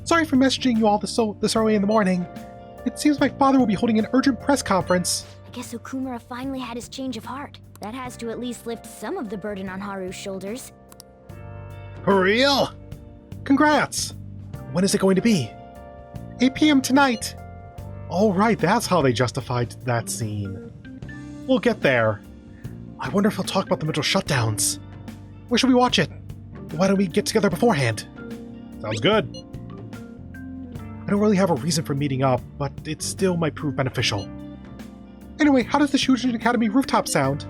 Sorry for messaging you all this early in the morning. It seems my father will be holding an urgent press conference. I guess Okumura finally had his change of heart. That has to at least lift some of the burden on Haru's shoulders. For real? Congrats! When is it going to be? 8 p.m. tonight. All right, that's how they justified that scene. We'll get there. I wonder if he'll talk about the mental shutdowns. Where should we watch it? Why don't we get together beforehand? Sounds good. I don't really have a reason for meeting up, but it still might prove beneficial. Anyway, how does the Shujin Academy rooftop sound?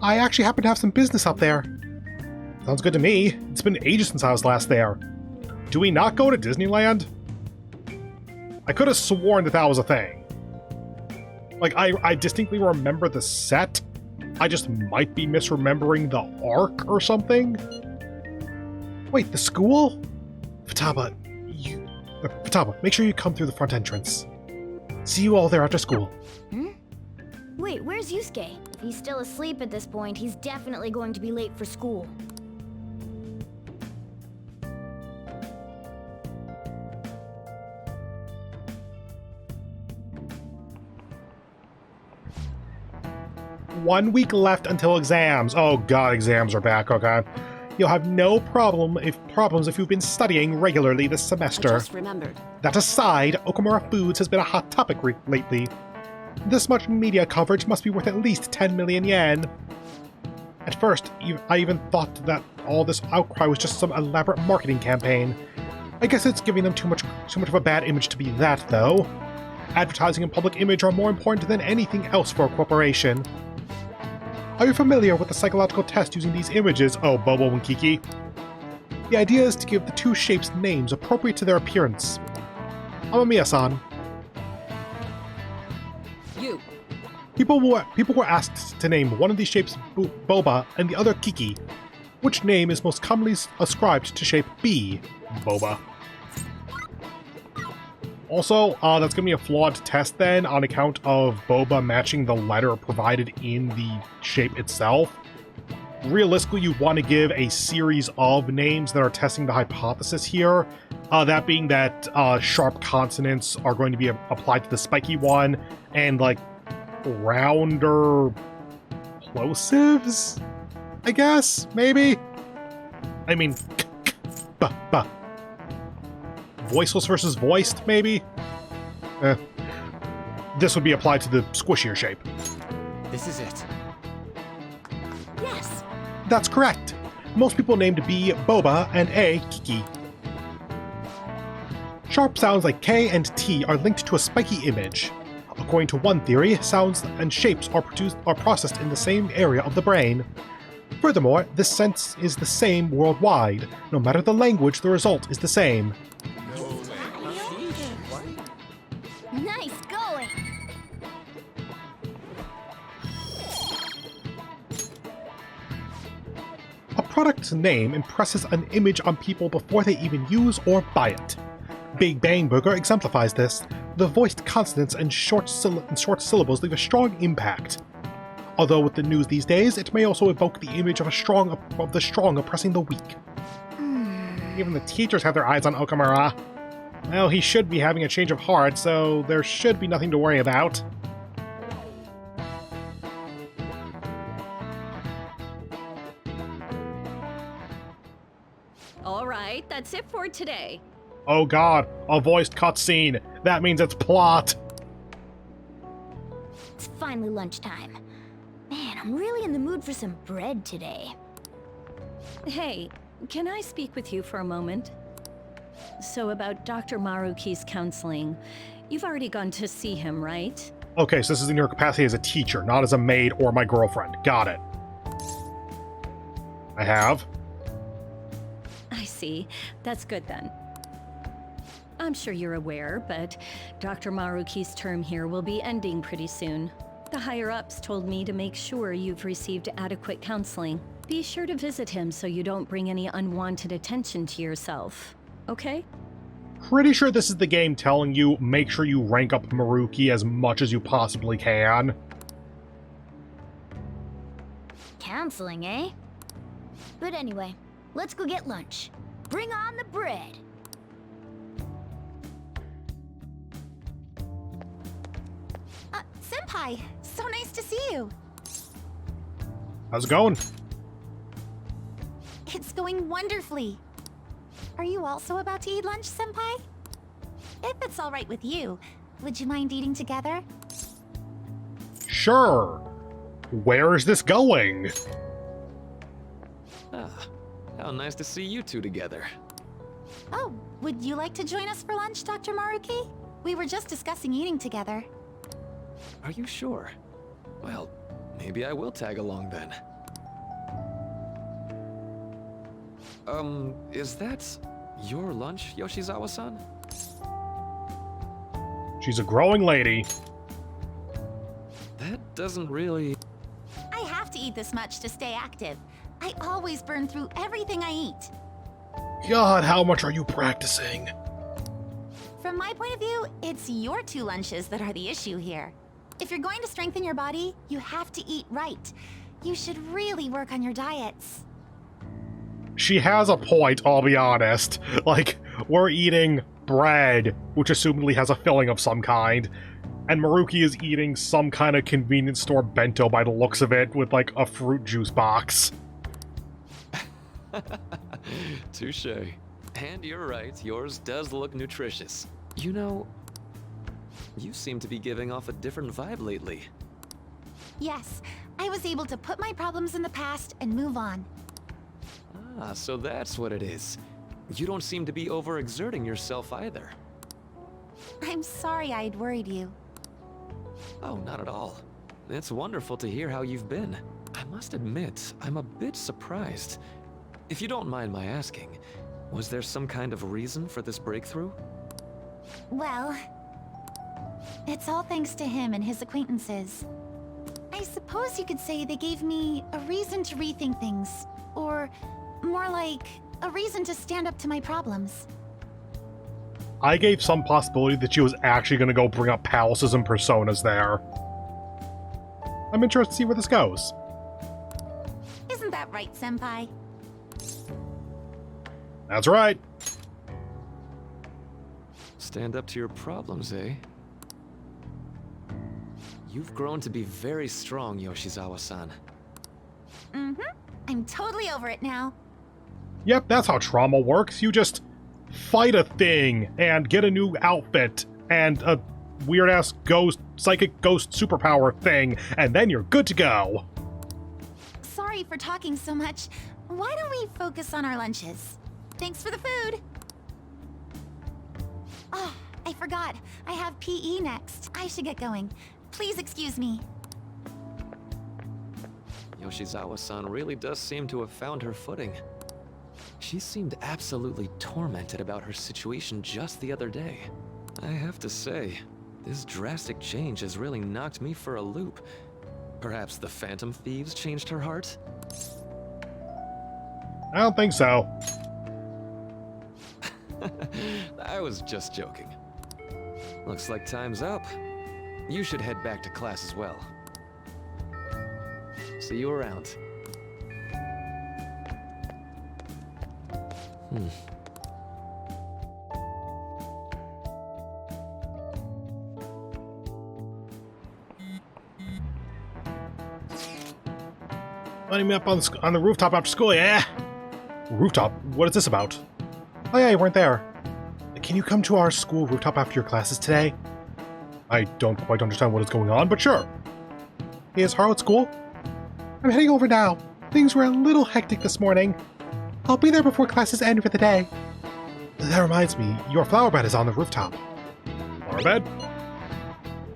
I actually happen to have some business up there. Sounds good to me. It's been ages since I was last there. Do we not go to Disneyland? I could have sworn that was a thing. Like, I distinctly remember the set. I just might be misremembering the arc or something. Wait, the school? Futaba, make sure you come through the front entrance. See you all there after school. Wait, where's Yusuke? If he's still asleep at this point, he's definitely going to be late for school. One week left until exams. Oh god, exams are back, okay. You'll have no problems if you've been studying regularly this semester. I just remembered. That aside, Okumura Foods has been a hot topic lately. This much media coverage must be worth at least 10 million yen. At first, I even thought that all this outcry was just some elaborate marketing campaign. I guess it's giving them too much of a bad image to be that, though. Advertising and public image are more important than anything else for a corporation. Are you familiar with the psychological test using these images, Bobo and Kiki? The idea is to give the two shapes names appropriate to their appearance. Amamiya-san. You. People were asked to name one of these shapes Boba and the other Kiki. Which name is most commonly ascribed to shape B, Boba? Also, that's going to be a flawed test then, on account of Boba matching the letter provided in the shape itself. Realistically, you want to give a series of names that are testing the hypothesis here. That being that sharp consonants are going to be applied to the spiky one, and like rounder plosives, I guess, maybe? I mean, voiceless versus voiced, maybe? This would be applied to the squishier shape. This is it. Yes. That's correct. Most people named B Boba and A Kiki. Sharp sounds like K and T are linked to a spiky image. According to one theory, sounds and shapes are processed in the same area of the brain. Furthermore, this sense is the same worldwide. No matter the language, the result is the same. Nice going. A product's name impresses an image on people before they even use or buy it. Big Bang Burger exemplifies this. The voiced consonants and short syllables leave a strong impact. Although with the news these days, it may also evoke the image of the strong oppressing the weak. Even the teachers have their eyes on Okumura. Well, he should be having a change of heart, so there should be nothing to worry about. All right, that's it for today. Oh god, a voiced cutscene. That means it's plot. It's finally lunchtime. Man, I'm really in the mood for some bread today. Hey, can I speak with you for a moment? So about Dr. Maruki's counseling, you've already gone to see him, right? Okay, so this is in your capacity as a teacher, not as a maid or my girlfriend. Got it. I have. I see. That's good then. I'm sure you're aware, but Dr. Maruki's term here will be ending pretty soon. The higher-ups told me to make sure you've received adequate counseling. Be sure to visit him so you don't bring any unwanted attention to yourself. Okay? Pretty sure this is the game telling you, make sure you rank up Maruki as much as you possibly can. Counseling, eh? But anyway, let's go get lunch. Bring on the bread! Senpai! So nice to see you! How's it going? It's going wonderfully. Are you also about to eat lunch, Senpai? If it's alright with you, would you mind eating together? Sure. Where is this going? Ah, how nice to see you two together. Oh, would you like to join us for lunch, Dr. Maruki? We were just discussing eating together. Are you sure? Well, maybe I will tag along then. Is that your lunch, Yoshizawa-san? She's a growing lady. That doesn't really... I have to eat this much to stay active. I always burn through everything I eat. God, how much are you practicing? From my point of view, it's your 2 lunches that are the issue here. If you're going to strengthen your body, you have to eat right. You should really work on your diets. She has a point, I'll be honest. Like, we're eating bread, which assumedly has a filling of some kind, and Maruki is eating some kind of convenience store bento by the looks of it, with like a fruit juice box. Touche. And you're right, yours does look nutritious. You know, you seem to be giving off a different vibe lately. Yes, I was able to put my problems in the past and move on. Ah, so that's what it is. You don't seem to be overexerting yourself either. I'm sorry I'd worried you. Oh, not at all. It's wonderful to hear how you've been. I must admit, I'm a bit surprised. If you don't mind my asking, was there some kind of reason for this breakthrough? Well, it's all thanks to him and his acquaintances. I suppose you could say they gave me a reason to rethink things, or more like a reason to stand up to my problems. I gave some possibility that she was actually going to go bring up palaces and personas there. I'm interested to see where this goes. Isn't that right, Senpai? That's right. Stand up to your problems, eh? You've grown to be very strong, Yoshizawa-san. Mm-hmm. I'm totally over it now. Yep, that's how trauma works. You just fight a thing and get a new outfit and a weird-ass psychic ghost superpower thing, and then you're good to go. Sorry for talking so much. Why don't we focus on our lunches? Thanks for the food! Oh, I forgot. I have PE next. I should get going. Please excuse me. Yoshizawa-san really does seem to have found her footing. She seemed absolutely tormented about her situation just the other day. I have to say, this drastic change has really knocked me for a loop. Perhaps the Phantom Thieves changed her heart? I don't think so. I was just joking. Looks like time's up. You should head back to class as well. See you around. Letting me up on the rooftop after school, yeah? Rooftop? What is this about? Oh yeah, you weren't there. Can you come to our school rooftop after your classes today? I don't quite understand what is going on, but sure. Is Haru at school? I'm heading over now. Things were a little hectic this morning. I'll be there before classes end for the day. That reminds me, your flower bed is on the rooftop. Flower bed?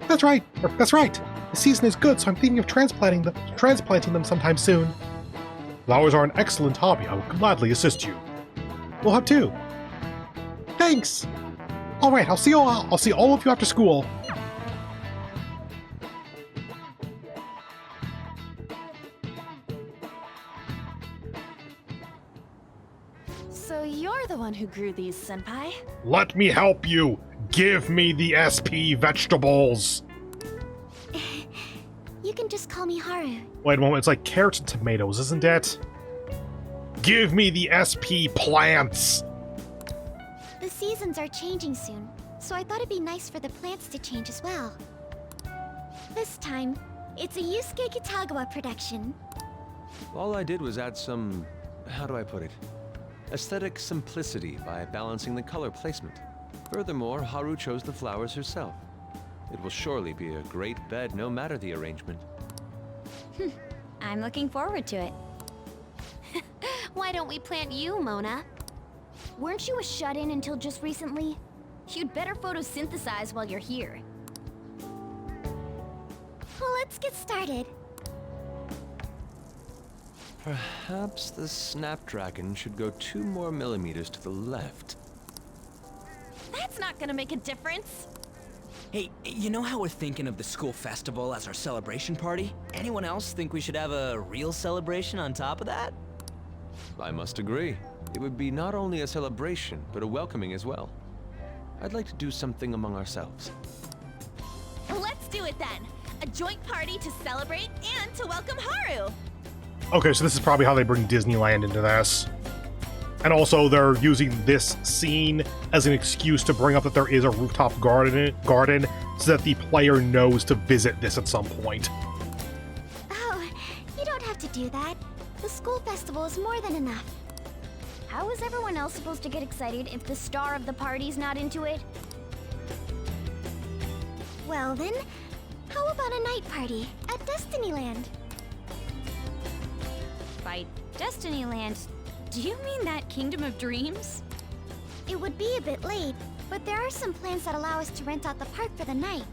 That's right. That's right. The season is good, so I'm thinking of transplanting them sometime soon. Flowers are an excellent hobby. I will gladly assist you. We'll have 2. Thanks. All right, I'll see all of you after school. So you're the one who grew these, Senpai? Let me help you. Give me the SP vegetables. You can just call me Haru. Wait a moment, it's like carrots and tomatoes, isn't it? Give me the SP plants. The seasons are changing soon, so I thought it'd be nice for the plants to change as well. This time, it's a Yusuke Kitagawa production. All I did was add some, how do I put it, aesthetic simplicity by balancing the color placement. Furthermore, Haru chose the flowers herself. It will surely be a great bed no matter the arrangement. I'm looking forward to it. Why don't we plant you, Mona? Weren't you a shut-in until just recently? You'd better photosynthesize while you're here. Well, let's get started. Perhaps the Snapdragon should go 2 more millimeters to the left. That's not gonna make a difference. Hey, you know how we're thinking of the school festival as our celebration party? Anyone else think we should have a real celebration on top of that? I must agree. It would be not only a celebration, but a welcoming as well. I'd like to do something among ourselves. Let's do it then. A joint party to celebrate and to welcome Haru. Okay, so this is probably how they bring Disneyland into this. And also, they're using this scene as an excuse to bring up that there is a rooftop garden so that the player knows to visit this at some point. Oh, you don't have to do that. The school festival is more than enough. How is everyone else supposed to get excited if the star of the party's not into it? Well then, how about a night party at Destinyland? By Destinyland, do you mean that Kingdom of Dreams? It would be a bit late, but there are some plans that allow us to rent out the park for the night.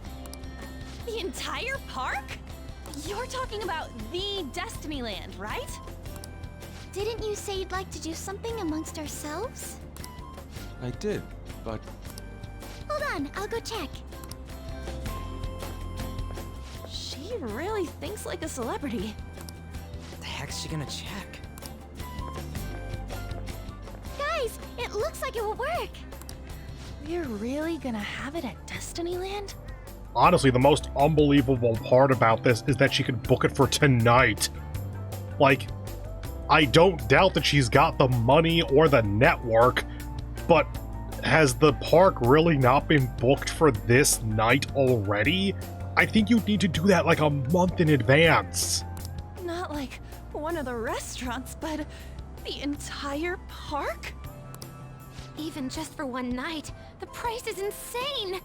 The entire park? You're talking about the Destinyland, right? Didn't you say you'd like to do something amongst ourselves? I did, but Hold on, I'll go check. She really thinks like a celebrity. The heck's she gonna check? Guys, it looks like it will work. We're really gonna have it at Destinyland? Honestly, the most unbelievable part about this is that she could book it for tonight. Like, I don't doubt that she's got the money or the network, but has the park really not been booked for this night already? I think you'd need to do that like a month in advance. Not like one of the restaurants, but the entire park? Even just for one night, the price is insane!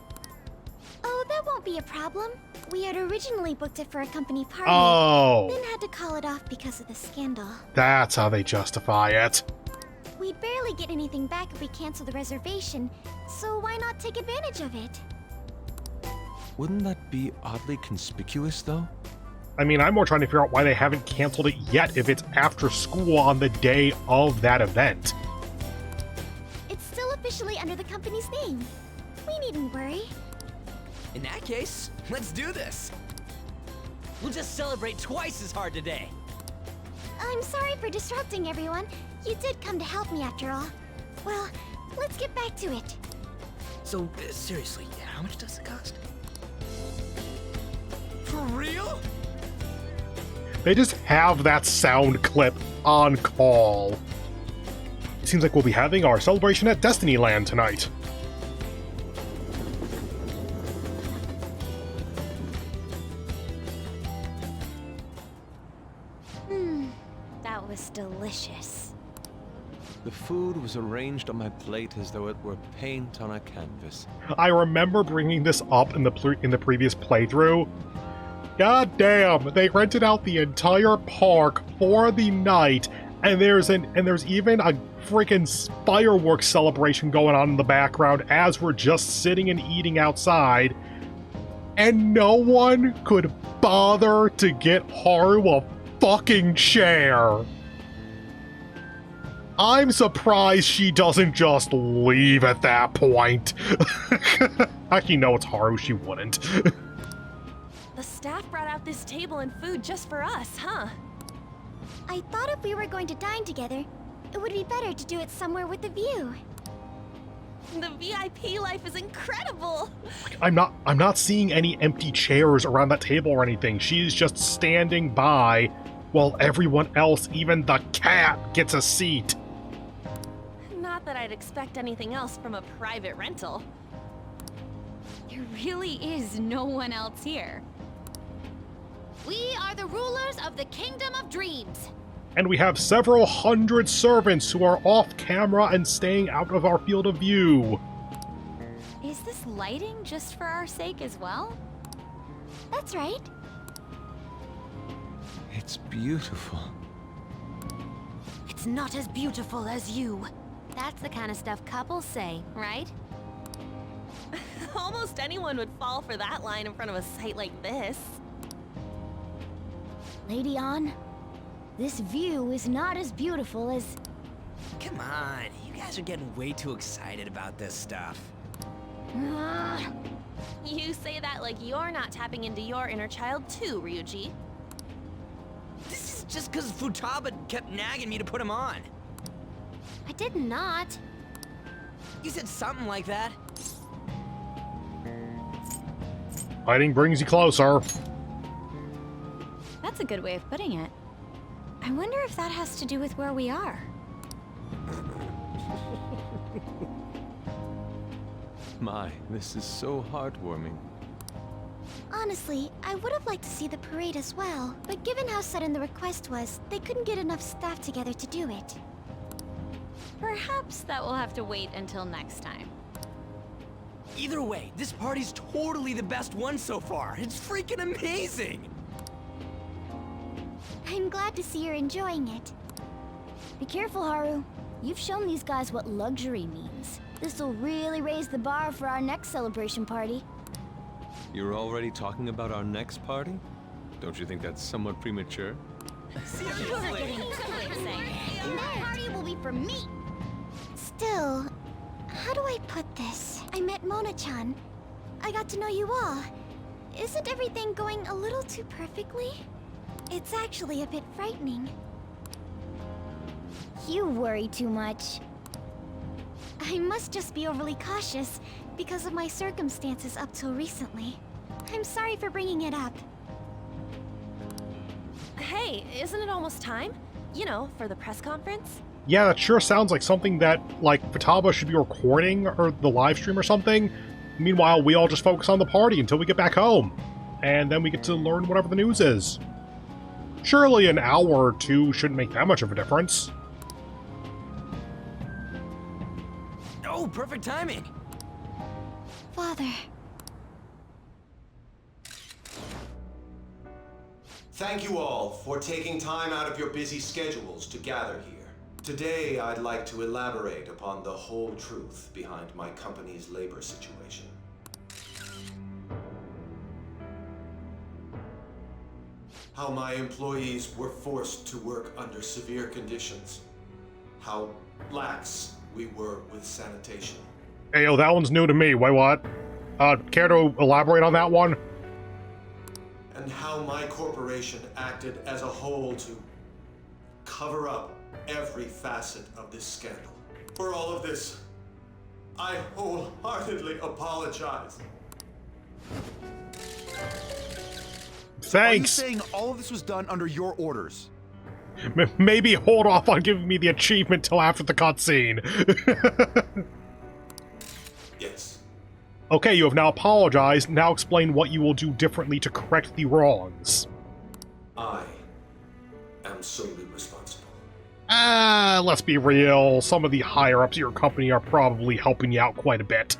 Oh, that won't be a problem. We had originally booked it for a company party, Oh, then had to call it off because of the scandal. that's how they justify it. We'd barely get anything back if we cancel the reservation, so why not take advantage of it? wouldn't that be oddly conspicuous, though? I mean, I'm more trying to figure out why they haven't canceled it yet if it's after school on the day of that event. It's still officially under the company's name. We needn't worry. In that case, let's do this. We'll just celebrate twice as hard today. I'm sorry for disrupting everyone. You did come to help me after all. Well, let's get back to it. So, seriously, how much does it cost? For real? They just have that sound clip on call. It seems like we'll be having our celebration at Destinyland tonight. That was delicious. The food was arranged on my plate as though it were paint on a canvas. I remember bringing this up in the previous playthrough. God damn, they rented out the entire park for the night, and there's even a freaking fireworks celebration going on in the background as we're just sitting and eating outside, and no one could bother to get Haru a fucking chair. I'm surprised she doesn't just leave at that point. Actually, no, it's Haru, she wouldn't. The staff brought out this table and food just for us, huh? I thought if we were going to dine together, it would be better to do it somewhere with a view. The VIP life is incredible! I'm not seeing any empty chairs around that table or anything. She's just standing by while everyone else, even the cat, gets a seat. Not that I'd expect anything else from a private rental. There really is no one else here. We are the rulers of the Kingdom of Dreams. And we have several hundred servants who are off camera and staying out of our field of view. Is this lighting just for our sake as well? That's right. It's beautiful. It's not as beautiful as you. That's the kind of stuff couples say, right? Almost anyone would fall for that line in front of a site like this. Lady An, this view is not as beautiful as... Come on, you guys are getting way too excited about this stuff. You say that like you're not tapping into your inner child too, Ryuji. This is just because Futaba kept nagging me to put him on. I did not. You said something like that. Fighting brings you closer. That's a good way of putting it. I wonder if that has to do with where we are. My, this is so heartwarming. Honestly, I would have liked to see the parade as well, but given how sudden the request was, they couldn't get enough staff together to do it. Perhaps that will have to wait until next time. Either way, this party's totally the best one so far. It's freaking amazing! I'm glad to see you're enjoying it. Be careful, Haru. You've shown these guys what luxury means. This'll really raise the bar for our next celebration party. You're already talking about our next party? Don't you think that's somewhat premature? And that party will be for me! Still, how do I put this? I met Mona-chan. I got to know you all. Isn't everything going a little too perfectly? It's actually a bit frightening. You worry too much. I must just be overly cautious because of my circumstances up till recently. I'm sorry for bringing it up. Hey, isn't it almost time? You know, for the press conference? Yeah, that sure sounds like something that, like, Futaba should be recording or the live stream or something. Meanwhile, we all just focus on the party until we get back home. And then we get to learn whatever the news is. Surely an hour or two shouldn't make that much of a difference. Oh, perfect timing! Father. Thank you all for taking time out of your busy schedules to gather here. Today, I'd like to elaborate upon the whole truth behind my company's labor situation. How my employees were forced to work under severe conditions. How lax we were with sanitation. Hey, yo, that one's new to me. Wait, what? Care to elaborate on that one? And how my corporation acted as a whole to cover up every facet of this scandal. For all of this, I wholeheartedly apologize. Thanks. Are you saying all of this was done under your orders? Maybe hold off on giving me the achievement till after the cutscene. Yes. Okay, you have now apologized. Now explain what you will do differently to correct the wrongs. I am solely responsible. Let's be real. Some of the higher-ups of your company are probably helping you out quite a bit.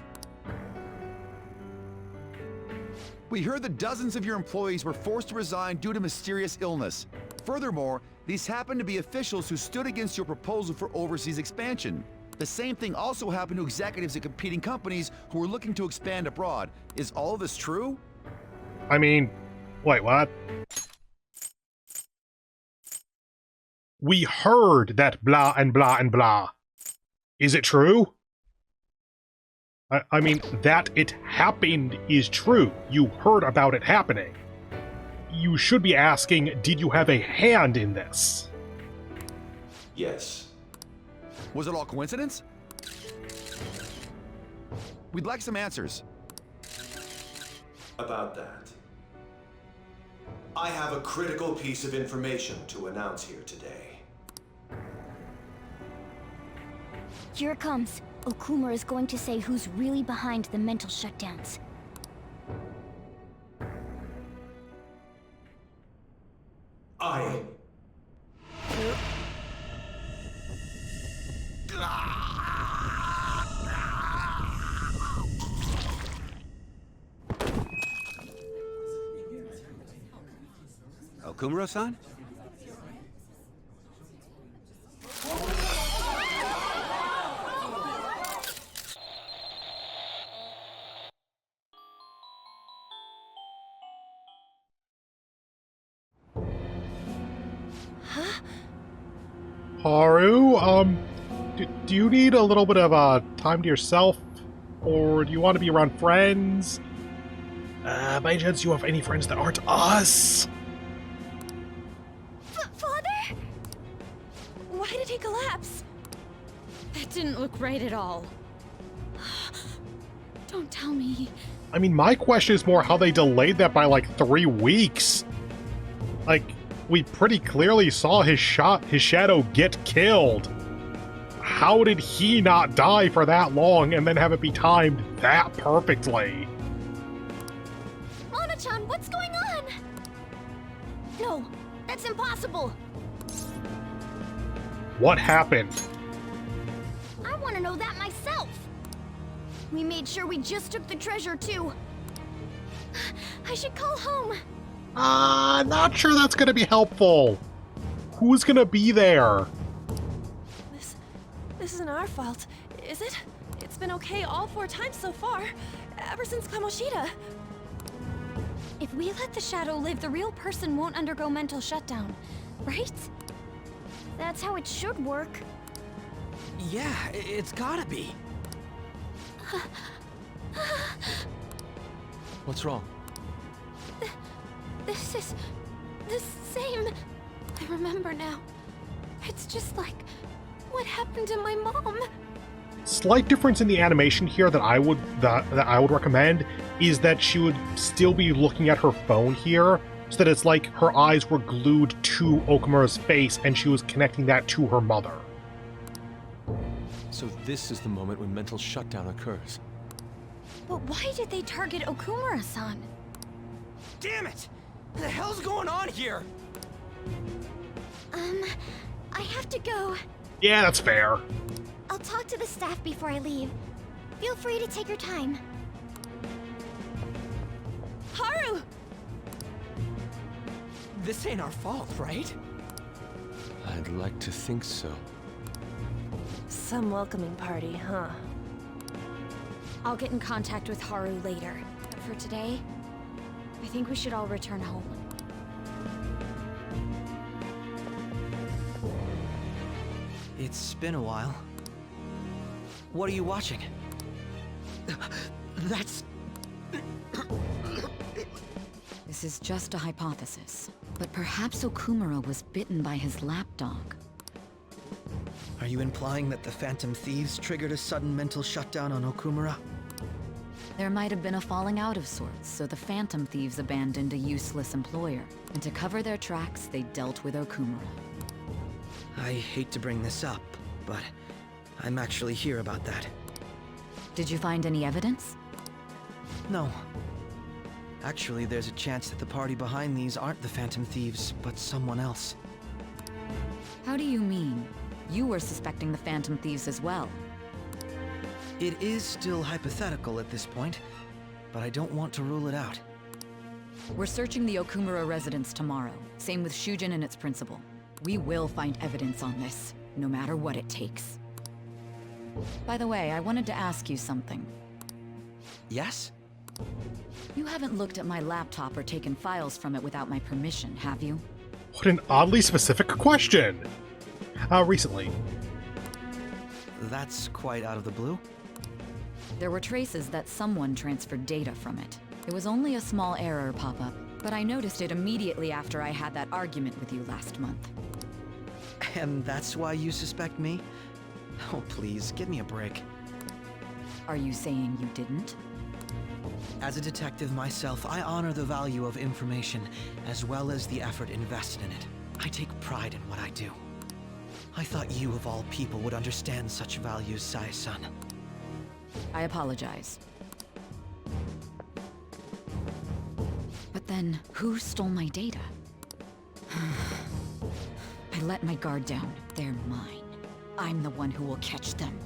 We heard that dozens of your employees were forced to resign due to mysterious illness. Furthermore, these happened to be officials who stood against your proposal for overseas expansion. The same thing also happened to executives at competing companies who were looking to expand abroad. Is all of this true? I mean, wait, what? We heard that blah and blah and blah. Is it true? I mean, that it happened is true. You heard about it happening. You should be asking, did you have a hand in this? Yes. Was it all coincidence? We'd like some answers. About that. I have a critical piece of information to announce here today. Here it comes. Okuma is going to say who's really behind the mental shutdowns. I... Okumura-san? Haru, do you need a little bit of time to yourself? Or do you want to be around friends? By any chance, you have any friends that aren't us? Father? Why did he collapse? That didn't look right at all. Don't tell me. I mean, my question is more how they delayed that by like 3 weeks. Like, we pretty clearly saw his shadow get killed. How did he not die for that long and then have it be timed that perfectly? Mona-chan, what's going on? No, that's impossible. What happened? I want to know that myself. We made sure we just took the treasure, too. I should call home. Not sure that's gonna be helpful. Who's gonna be there? This isn't our fault, is it? It's been okay all 4 times so far, ever since Kamoshida. If we let the shadow live, the real person won't undergo mental shutdown, right? That's how it should work. Yeah, it's gotta be. What's wrong? This is the same. I remember now. It's just like what happened to my mom. Slight difference in the animation here that I would recommend is that she would still be looking at her phone here, so that it's like her eyes were glued to Okumura's face and she was connecting that to her mother. So this is the moment when mental shutdown occurs. But why did they target Okumura-san? Damn it! What the hell's going on here? I have to go. Yeah, that's fair. I'll talk to the staff before I leave. Feel free to take your time. Haru! This ain't our fault, right? I'd like to think so. Some welcoming party, huh? I'll get in contact with Haru later. But for today, I think we should all return home. It's been a while. What are you watching? That's... This is just a hypothesis, but perhaps Okumura was bitten by his lapdog. Are you implying that the Phantom Thieves triggered a sudden mental shutdown on Okumura? There might have been a falling out of sorts, so the Phantom Thieves abandoned a useless employer. And to cover their tracks, they dealt with Okumura. I hate to bring this up, but I'm actually here about that. Did you find any evidence? No. Actually, there's a chance that the party behind these aren't the Phantom Thieves, but someone else. How do you mean? You were suspecting the Phantom Thieves as well. It is still hypothetical at this point, but I don't want to rule it out. We're searching the Okumura residence tomorrow. Same with Shujin and its principal. We will find evidence on this, no matter what it takes. By the way, I wanted to ask you something. Yes? You haven't looked at my laptop or taken files from it without my permission, have you? What an oddly specific question! Recently. That's quite out of the blue. There were traces that someone transferred data from it. It was only a small error pop-up, but I noticed it immediately after I had that argument with you last month. And that's why you suspect me? Oh, please, give me a break. Are you saying you didn't? As a detective myself, I honor the value of information, as well as the effort invested in it. I take pride in what I do. I thought you, of all people, would understand such values, Sae-san. I apologize. But then, who stole my data? I let my guard down. They're mine. I'm the one who will catch them.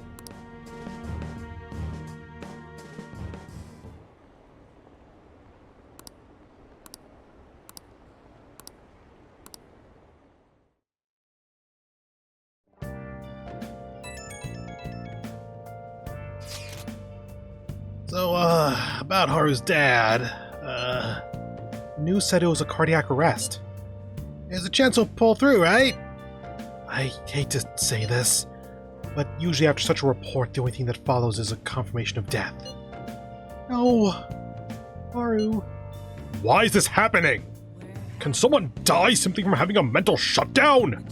So, about Haru's dad, news said it was a cardiac arrest. There's a chance he'll pull through, right? I hate to say this, but usually after such a report, the only thing that follows is a confirmation of death. No, Haru. Why is this happening? Can someone die simply from having a mental shutdown?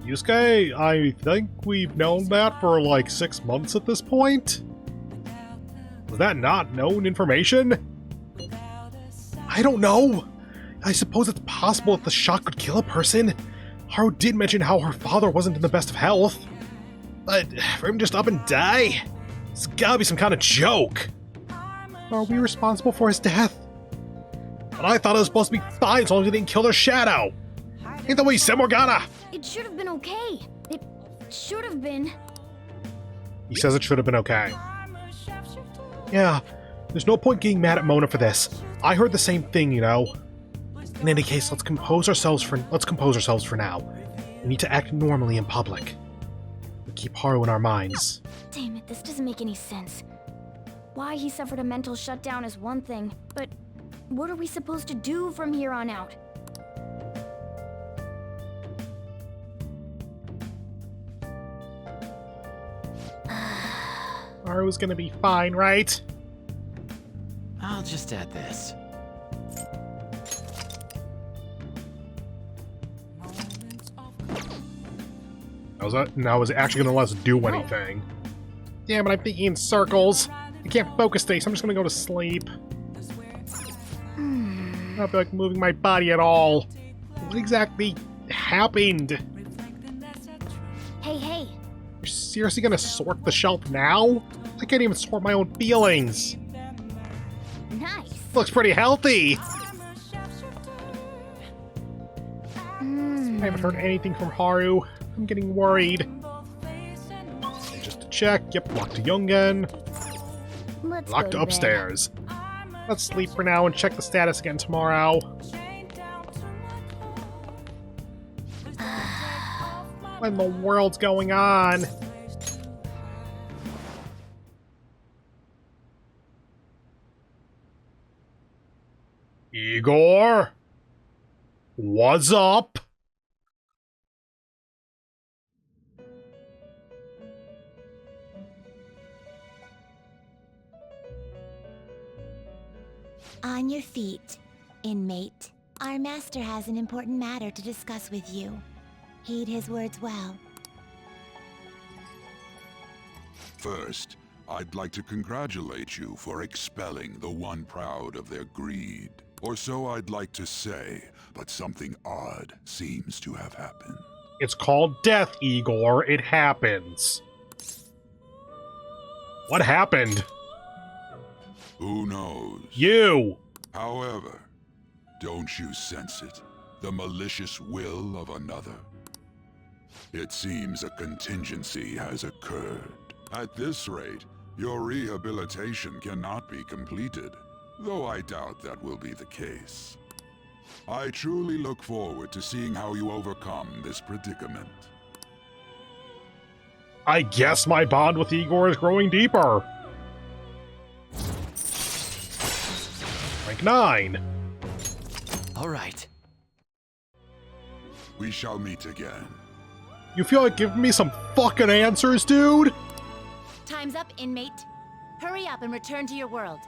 Yusuke, I think we've known that for like 6 months at this point? Was that not known information? I don't know. I suppose it's possible that the shock could kill a person. Haru did mention how her father wasn't in the best of health. But for him to just up and die? It's gotta be some kind of joke. Are we responsible for his death? But I thought it was supposed to be fine as long as he didn't kill their shadow. Ain't that what you said, Morgana? It should have been okay. It should have been. He says it should have been okay. Yeah, there's no point getting mad at Mona for this. I heard the same thing, you know. In any case, let's compose ourselves for now. We need to act normally in public. We keep Haru in our minds. Damn it, this doesn't make any sense. Why he suffered a mental shutdown is one thing, but what are we supposed to do from here on out? Haru's gonna be fine, right? I'll just add this. Now is it actually gonna let us do anything? Damn it, I'm thinking in circles. I can't focus today, so I'm just gonna go to sleep. I don't feel like moving my body at all. What exactly happened? Hey. You're seriously gonna sort the shelf now? I can't even sort my own feelings. Nice. Looks pretty healthy. I haven't heard anything from Haru. I'm getting worried. And just to check, yep, locked to Yungen. Locked to upstairs. Let's sleep for now and check the status again tomorrow. What in the world's going on? Igor? What's up? On your feet, inmate. Our master has an important matter to discuss with you. Heed his words well. First, I'd like to congratulate you for expelling the one proud of their greed. Or so I'd like to say, but something odd seems to have happened. It's called death, Igor. It happens. What happened? Who knows? You! However, don't you sense it? The malicious will of another? It seems a contingency has occurred. At this rate, your rehabilitation cannot be completed, though I doubt that will be the case. I truly look forward to seeing how you overcome this predicament. I guess my bond with Igor is growing deeper. Rank 9. All right. We shall meet again. You feel like giving me some fucking answers, dude? Time's up, inmate. Hurry up and return to your world.